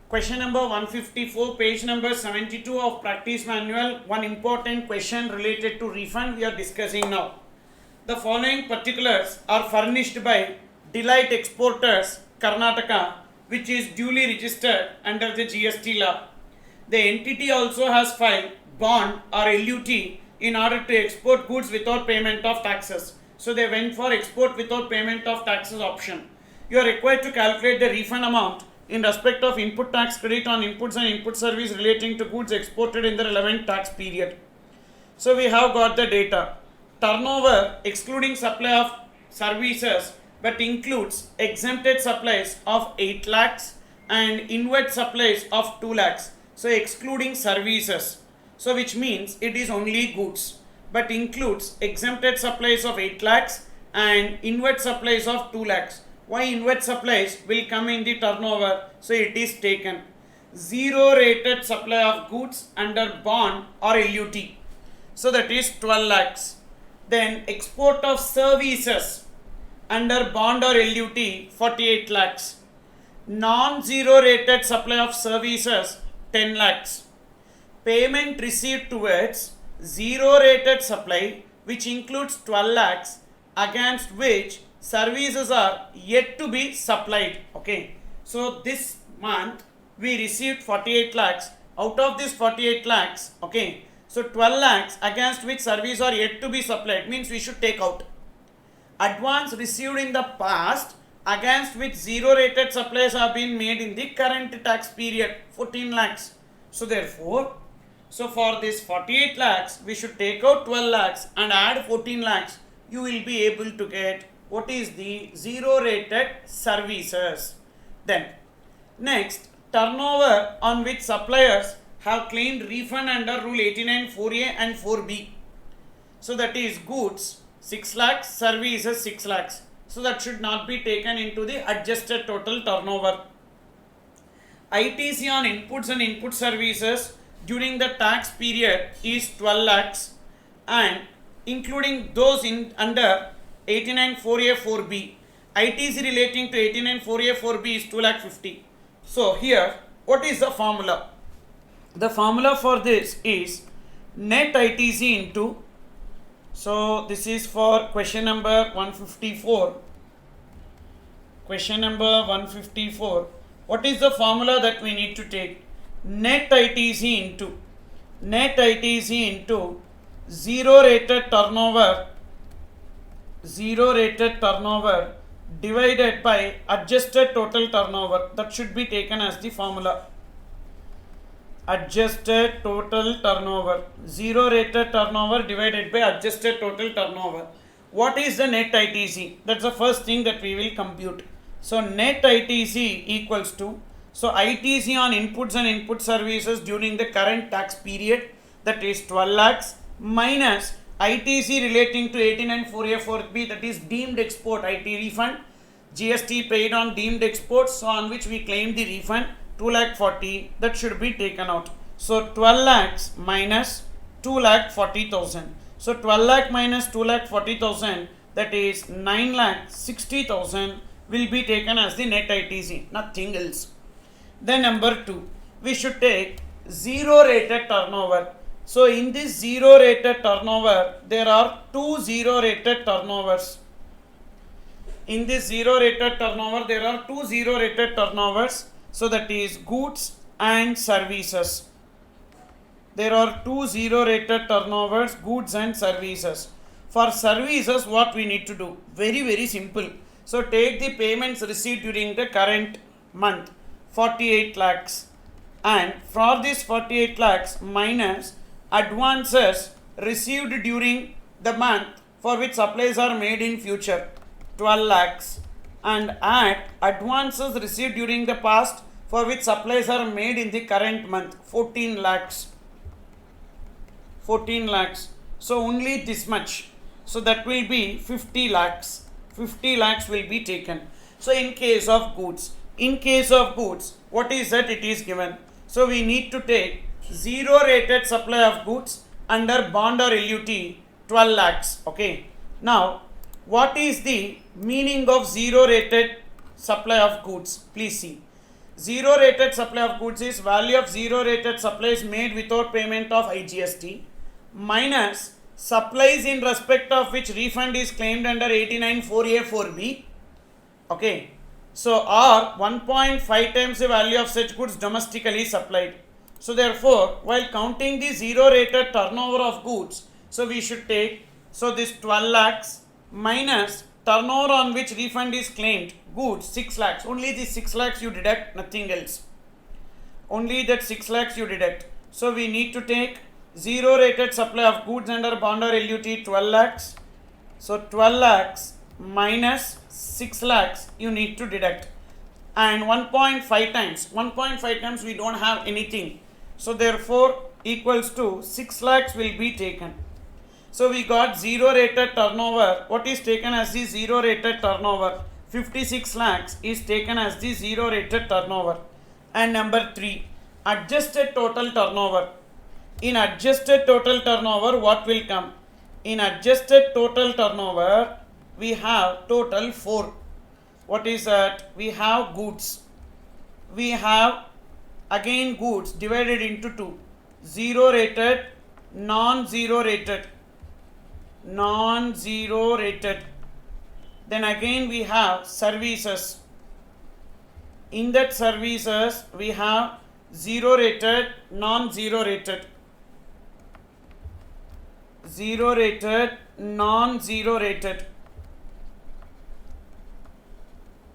Question number 154, page number 72 of practice manual. One important question related to refund we are discussing now. The following particulars are furnished by Delight Exporters, Karnataka, which is duly registered under the GST law. The entity also has filed bond or LUT in order to export goods without payment of taxes. So they went for export without payment of taxes option. You are required to calculate the refund amount in respect of input tax credit on inputs and input service relating to goods exported in the relevant tax period. So we have got the data. Turnover excluding supply of services but includes exempted supplies of 8 lakhs and inward supplies of 2 lakhs. So excluding services. So which means it is only goods but includes exempted supplies of 8 lakhs and inward supplies of 2 lakhs. Why inward supplies will come in the turnover? So it is taken. Zero rated supply of goods under bond or LUT. So that is 12 lakhs. Then export of services under bond or LUT 48 lakhs. Non-zero rated supply of services 10 lakhs. Payment received towards zero rated supply which includes 12 lakhs against which services are yet to be supplied. Okay, so this month we received 48 lakhs. Out of this 48 lakhs, okay, so 12 lakhs against which services are yet to be supplied means we should take out. Advance received in the past against which zero rated supplies have been made in the current tax period 14 lakhs. So therefore, so for this 48 lakhs we should take out 12 lakhs and add 14 lakhs. You will be able to get what is the zero rated services. Then next, turnover on which suppliers have claimed refund under rule 89 4A and 4B. So that is goods 6 lakhs, services 6 lakhs. So that should not be taken into the adjusted total turnover. ITC on inputs and input services during the tax period is 12 lakhs and including those in under 89 4A 4B. ITC relating to 89 4A 4B is 2 lakh 50. So here what is the formula? The formula for this is net ITC into, so this is for question number 154. Question number 154. What is the formula that we need to take? Net ITC into zero rated turnover divided by adjusted total turnover. That should be taken as the formula. Adjusted total turnover, zero rated turnover divided by adjusted total turnover. What is the net ITC? That's the first thing that we will compute. So net ITC equals to, so ITC on inputs and input services during the current tax period, that is 12 lakhs, minus ITC relating to 89 4A 4B, that is deemed export IT refund, GST paid on deemed exports, so on which we claim the refund 2 lakh 40, that should be taken out. So 12 lakhs minus 2 lakh 40,000. So 12 lakh minus 2 lakh 40,000, that is 9 lakh 60,000 will be taken as the net ITC, nothing else. Then number 2, we should take zero rated turnover. So in this zero rated turnover, there are two zero rated turnovers. In this zero rated turnover, there are two zero rated turnovers. So that is goods and services. There are two zero rated turnovers, goods and services. For services, what we need to do? Very, very simple. So take the payments received during the current month, 48 lakhs. And for this 48 lakhs minus advances received during the month for which supplies are made in future, 12 lakhs, and add advances received during the past for which supplies are made in the current month, 14 lakhs. 14 lakhs. So only this much. So that will be 50 lakhs. 50 lakhs will be taken. So in case of goods, what is that it is given? So we need to take zero rated supply of goods under bond or LUT 12 lakhs. Okay. Now what is the meaning of zero rated supply of goods? Please see. Zero rated supply of goods is value of zero rated supplies made without payment of IGST minus supplies in respect of which refund is claimed under 89(4)(a) 4(b). Okay. So, or 1.5 times the value of such goods domestically supplied. So, therefore, while counting the zero rated turnover of goods, so we should take, so this 12 lakhs minus turnover on which refund is claimed, goods 6 lakhs. Only the 6 lakhs you deduct, nothing else. Only that 6 lakhs you deduct. So, we need to take zero rated supply of goods under bond or LUT 12 lakhs. So, 12 lakhs minus 6 lakhs you need to deduct. And 1.5 times we don't have anything. So, therefore, equals to 6 lakhs will be taken. So, we got zero rated turnover. What is taken as the zero rated turnover? 56 lakhs is taken as the zero rated turnover. And number 3, adjusted total turnover. In adjusted total turnover, what will come? In adjusted total turnover, we have total 4. What is that? We have goods. We have again goods divided into 2. Zero rated, non-zero rated. Non-zero rated. Then again we have services. In that services we have zero rated, non-zero rated. Zero rated, non-zero rated.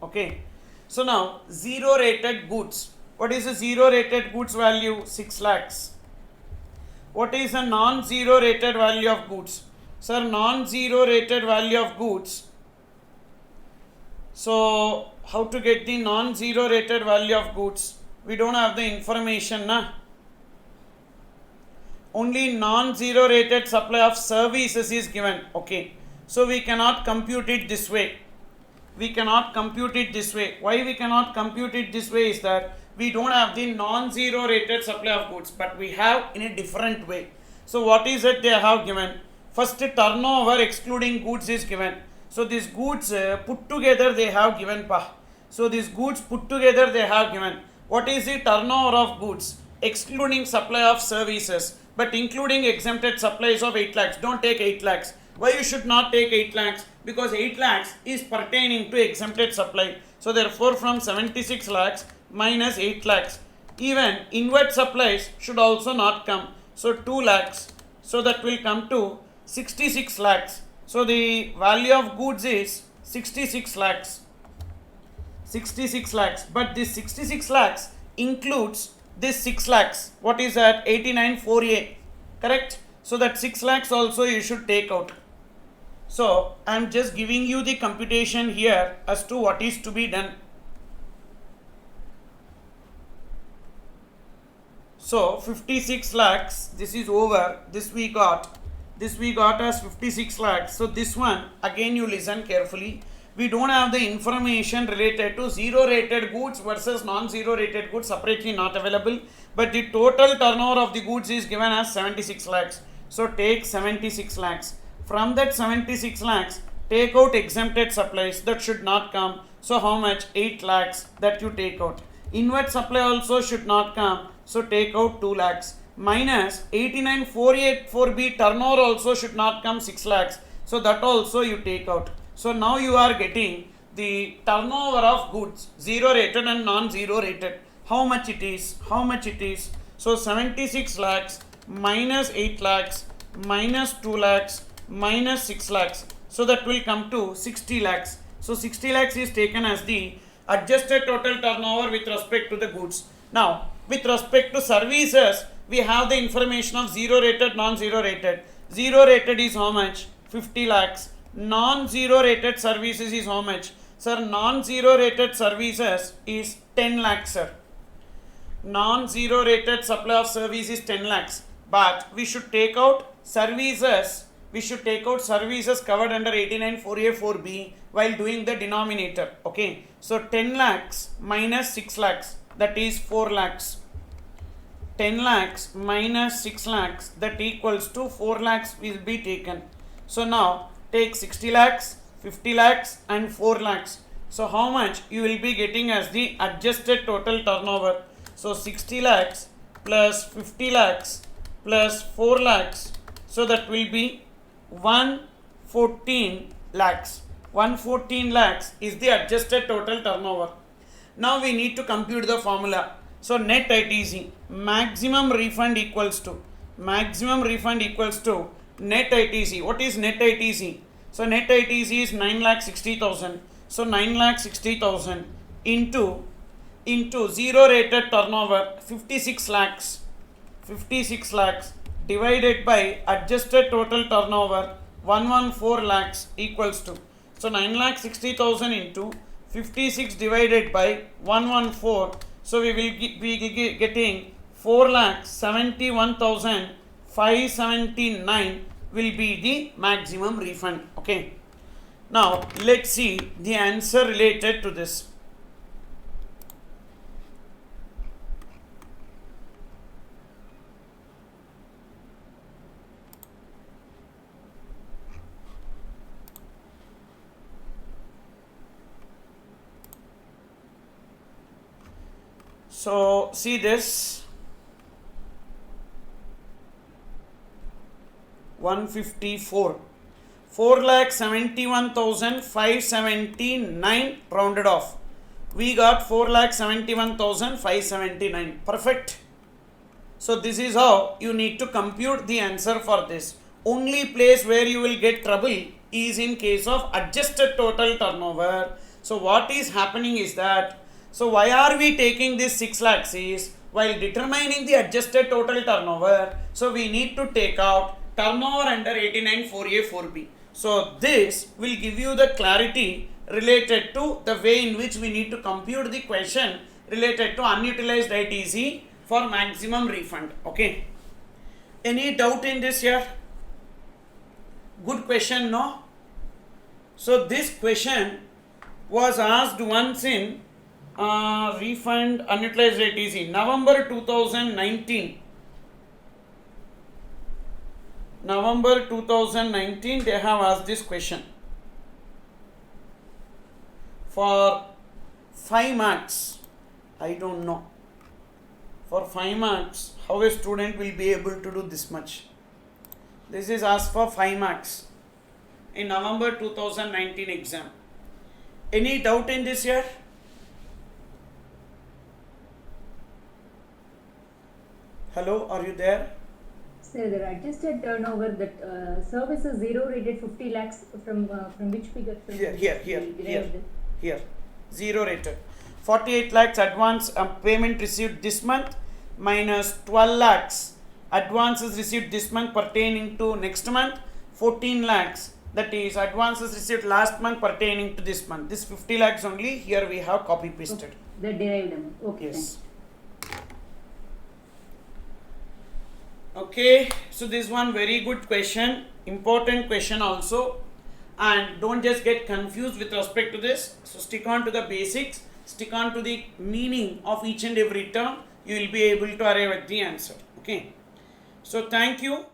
Okay. So now zero rated goods. What is the zero rated goods value? 6 lakhs. What is the non-zero rated value of goods? Sir, non-zero rated value of goods. So, how to get the non-zero rated value of goods? We don't have the information, na? Only non-zero rated supply of services is given. Okay. So, we cannot compute it this way. We cannot compute it this way. Why we cannot compute it this way is that we don't have the non-zero rated supply of goods, but we have in a different way. So, what is it they have given? First, turnover excluding goods is given. So, these goods put together they have given. So, these goods put together they have given. What is the turnover of goods? Excluding supply of services, but including exempted supplies of 8 lakhs. Don't take 8 lakhs. Why you should not take 8 lakhs? Because 8 lakhs is pertaining to exempted supply. So, therefore, from 76 lakhs minus 8 lakhs. Even inward supplies should also not come. So, 2 lakhs. So, that will come to 66 lakhs. So, the value of goods is 66 lakhs. 66 lakhs. But this 66 lakhs includes this 6 lakhs. What is that? 89(4)(a). Correct? So, that 6 lakhs also you should take out. So, I am just giving you the computation here as to what is to be done. So, 56 lakhs, this is over. This we got as 56 lakhs. So, this one, again you listen carefully. We don't have the information related to zero rated goods versus non-zero rated goods, separately not available. But the total turnover of the goods is given as 76 lakhs. So, take 76 lakhs. From that 76 lakhs, take out exempted supplies. That should not come. So, how much? 8 lakhs that you take out. Inward supply also should not come. So, take out 2 lakhs. Minus 89(4)(a)(4)(b) turnover also should not come, 6 lakhs. So, that also you take out. So, now you are getting the turnover of goods, zero rated and non-zero rated. How much it is? How much it is? So, 76 lakhs minus 8 lakhs minus 2 lakhs minus 6 lakhs. So, that will come to 60 lakhs. So, 60 lakhs is taken as the adjusted total turnover with respect to the goods. Now, with respect to services, we have the information of zero rated, non-zero rated. Zero rated is how much? 50 lakhs. Non-zero rated services is how much? Sir, non-zero rated services is 10 lakhs, sir. Non-zero rated supply of service is 10 lakhs. But we should take out services. We should take out services covered under 89(4)(a)(4)(b) while doing the denominator. Okay. So, 10 lakhs minus 6 lakhs, that is 4 lakhs. 10 lakhs minus 6 lakhs, that equals to 4 lakhs will be taken. So, now take 60 lakhs, 50 lakhs and 4 lakhs. So how much you will be getting as the adjusted total turnover? So 60 lakhs plus 50 lakhs plus 4 lakhs. So that will be 114 lakhs. 114 lakhs is the adjusted total turnover. Now we need to compute the formula. So net ITC, maximum refund equals to net ITC. What is net ITC? So net ITC is 9,60,000. So 9,60,000 into zero rated turnover 56 lakhs divided by adjusted total turnover 114 lakhs equals to, so 9,60,000 into 56 divided by 114, so we will be getting 4,71,579 will be the maximum refund. Okay, now let's see the answer related to this. So see this 154, 4,71,579 rounded off. We got 4,71,579. Perfect. So this is how you need to compute the answer for this. Only place where you will get trouble is in case of adjusted total turnover. So what is happening is that, so why are we taking this 6 lakhs is, while determining the adjusted total turnover, so we need to take out turnover under 89(4)(a), 4(b). So this will give you the clarity related to the way in which we need to compute the question related to unutilized ITC for maximum refund. Okay. Any doubt in this here? Good question, no? So this question was asked once in refund unutilized ITC, November 2019. November 2019 they have asked this question for 5 marks. I don't know, for 5 marks how a student will be able to do this much. This is asked for 5 marks in November 2019 exam. Any doubt in this here? Hello, are you there? Sir, the adjusted turnover, that services zero rated 50 lakhs from which figure? Here, zero rated. 48 lakhs advance payment received this month minus 12 lakhs advances received this month pertaining to next month, 14 lakhs that is advances received last month pertaining to this month. This 50 lakhs only here we have copy pasted. Okay. The derived amount. Okay. Yes. Okay, so this one very good question, important question also, and don't just get confused with respect to this. So stick on to the basics, stick on to the meaning of each and every term, you will be able to arrive at the answer. Okay, so thank you.